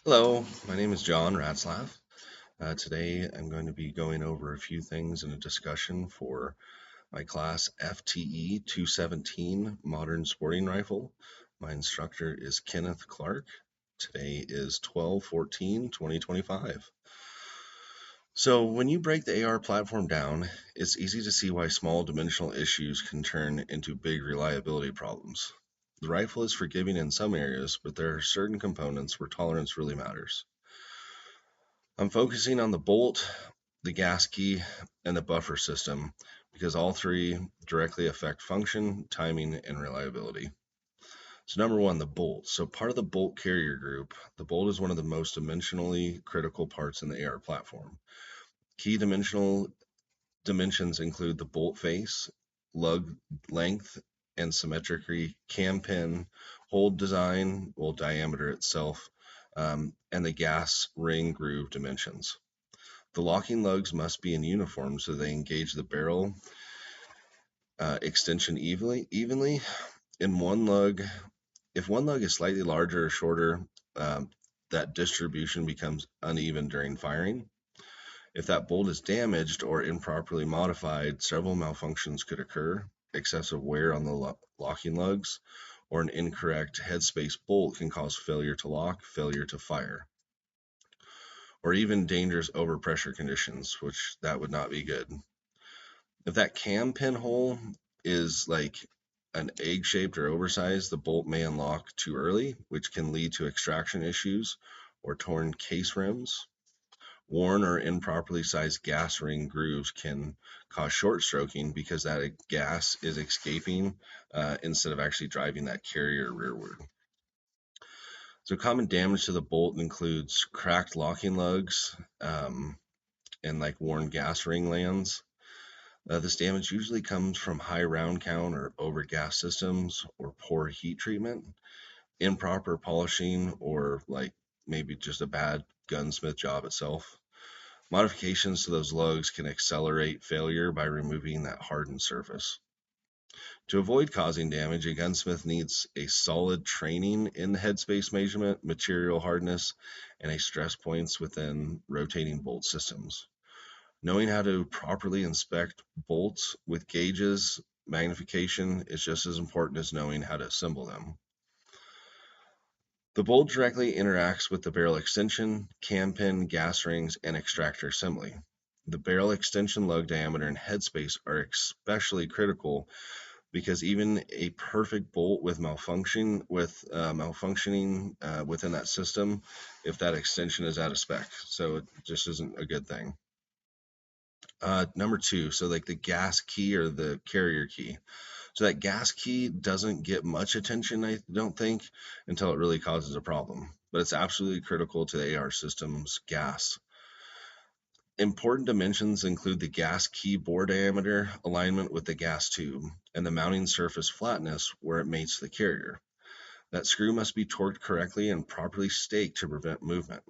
Hello, my name is John Ratzlaff. Today I'm going to be going over a few things in a discussion for my class FTE 217 Modern Sporting Rifle. My instructor is Kenneth Clark. Today is 12/14/2025. So, when you break the AR platform down, it's easy to see why small dimensional issues can turn into big reliability problems. The rifle is forgiving in some areas, but there are certain components where tolerance really matters. I'm focusing on the bolt, the gas key, and the buffer system because all three directly affect function, timing, and reliability. So number one, the bolt. So part of the bolt carrier group, the bolt is one of the most dimensionally critical parts in the AR platform. Key dimensions include the bolt face, lug length, and symmetry, cam pin, hold design, well, diameter itself, and the gas ring groove dimensions. The locking lugs must be in uniform so they engage the barrel extension evenly. In one lug, if one lug is slightly larger or shorter, um, that distribution becomes uneven during firing. If that bolt is damaged or improperly modified, several malfunctions could occur. Excessive wear on the locking lugs or an incorrect headspace bolt can cause failure to lock, failure to fire, or even dangerous overpressure conditions, which that would not be good. If that cam pinhole is like an egg shaped or oversized, the bolt may unlock too early, which can lead to extraction issues or torn case rims. Worn or improperly sized gas ring grooves can cause short stroking because that gas is escaping instead of actually driving that carrier rearward. So, common damage to the bolt includes cracked locking lugs and like worn gas ring lands. This damage usually comes from high round count or over gas systems or poor heat treatment, improper polishing, or like maybe just a bad gunsmith job itself. Modifications to those lugs can accelerate failure by removing that hardened surface. To avoid causing damage, a gunsmith needs a solid training in headspace measurement, material hardness, and a stress points within rotating bolt systems. Knowing how to properly inspect bolts with gauges, magnification is just as important as knowing how to assemble them. The bolt directly interacts with the barrel extension, cam pin, gas rings, and extractor assembly. The barrel extension lug diameter and headspace are especially critical because even a perfect bolt with malfunctioning within that system, if that extension is out of spec, so it just isn't a good thing. Number two, so like the gas key or the carrier key. So that gas key doesn't get much attention, I don't think, until it really causes a problem. But it's absolutely critical to the AR system's gas. Important dimensions include the gas key bore diameter, alignment with the gas tube, and the mounting surface flatness where it mates the carrier. That screw must be torqued correctly and properly staked to prevent movement.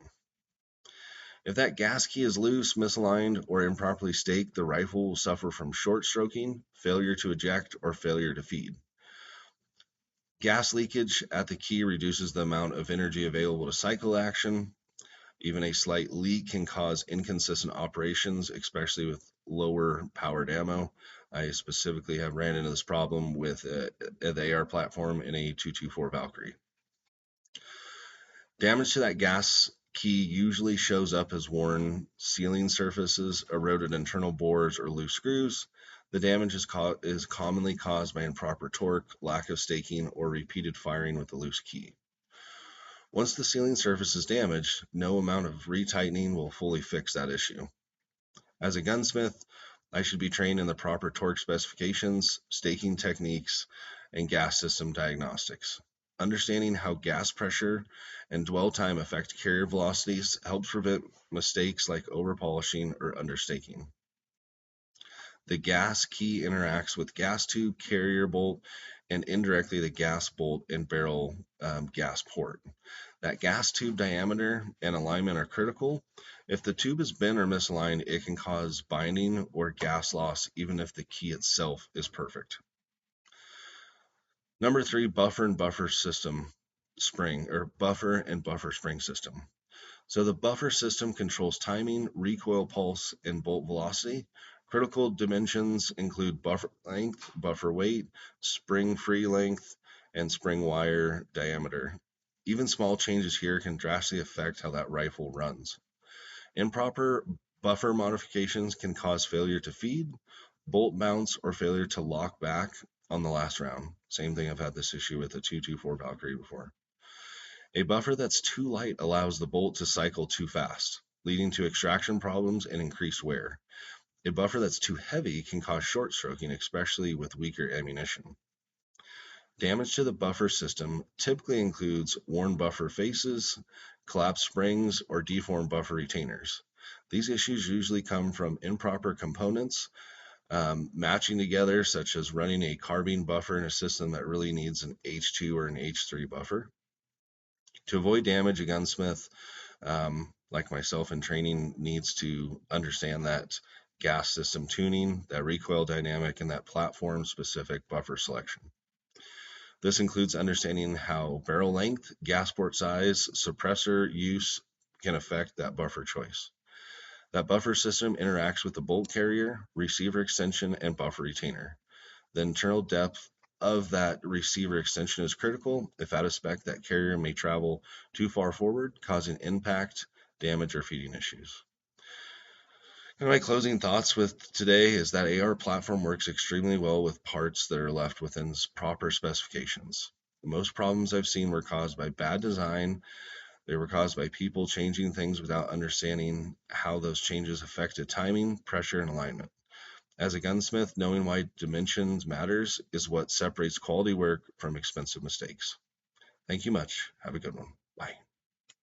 If that gas key is loose, misaligned, or improperly staked, the rifle will suffer from short stroking, failure to eject, or failure to feed. Gas leakage at the key reduces the amount of energy available to cycle action. Even a slight leak can cause inconsistent operations, especially with lower powered ammo. I specifically have ran into this problem with the AR platform in a 224 Valkyrie. Damage to that gas key usually shows up as worn sealing surfaces, eroded internal bores, or loose screws. The damage is commonly caused by improper torque, lack of staking, or repeated firing with a loose key. Once the sealing surface is damaged, no amount of retightening will fully fix that issue. As a gunsmith, I should be trained in the proper torque specifications, staking techniques, and gas system diagnostics. Understanding how gas pressure and dwell time affect carrier velocities helps prevent mistakes like overpolishing or understaking. The gas key interacts with gas tube, carrier bolt, and indirectly the gas bolt and barrel gas port. That gas tube diameter and alignment are critical. If the tube is bent or misaligned, it can cause binding or gas loss even if the key itself is perfect. Number three, buffer and buffer system spring or buffer and buffer spring system. So the buffer system controls timing, recoil pulse, and bolt velocity. Critical dimensions include buffer length, buffer weight, spring free length, and spring wire diameter. Even small changes here can drastically affect how that rifle runs. Improper buffer modifications can cause failure to feed, bolt bounce, or failure to lock back on the last round. Same thing, I've had this issue with the 224 Valkyrie before. A buffer that's too light allows the bolt to cycle too fast, leading to extraction problems and increased wear. A buffer that's too heavy can cause short stroking, especially with weaker ammunition. Damage to the buffer system typically includes worn buffer faces, collapsed springs, or deformed buffer retainers. These issues usually come from improper components matching together, such as running a carbine buffer in a system that really needs an H2 or an H3 buffer. To avoid damage, a gunsmith, like myself in training, needs to understand that gas system tuning, that recoil dynamic, and that platform-specific buffer selection. This includes understanding how barrel length, gas port size, suppressor use can affect that buffer choice. That buffer system interacts with the bolt carrier, receiver extension, and buffer retainer. The internal depth of that receiver extension is critical. If out of spec, that carrier may travel too far forward, causing impact, damage, or feeding issues. And my closing thoughts with today is that AR platform works extremely well with parts that are left within proper specifications. Most problems I've seen were caused by bad design. They were caused by people changing things without understanding how those changes affected timing, pressure, and alignment. As a gunsmith, knowing why dimensions matters is what separates quality work from expensive mistakes. Thank you much. Have a good one. Bye.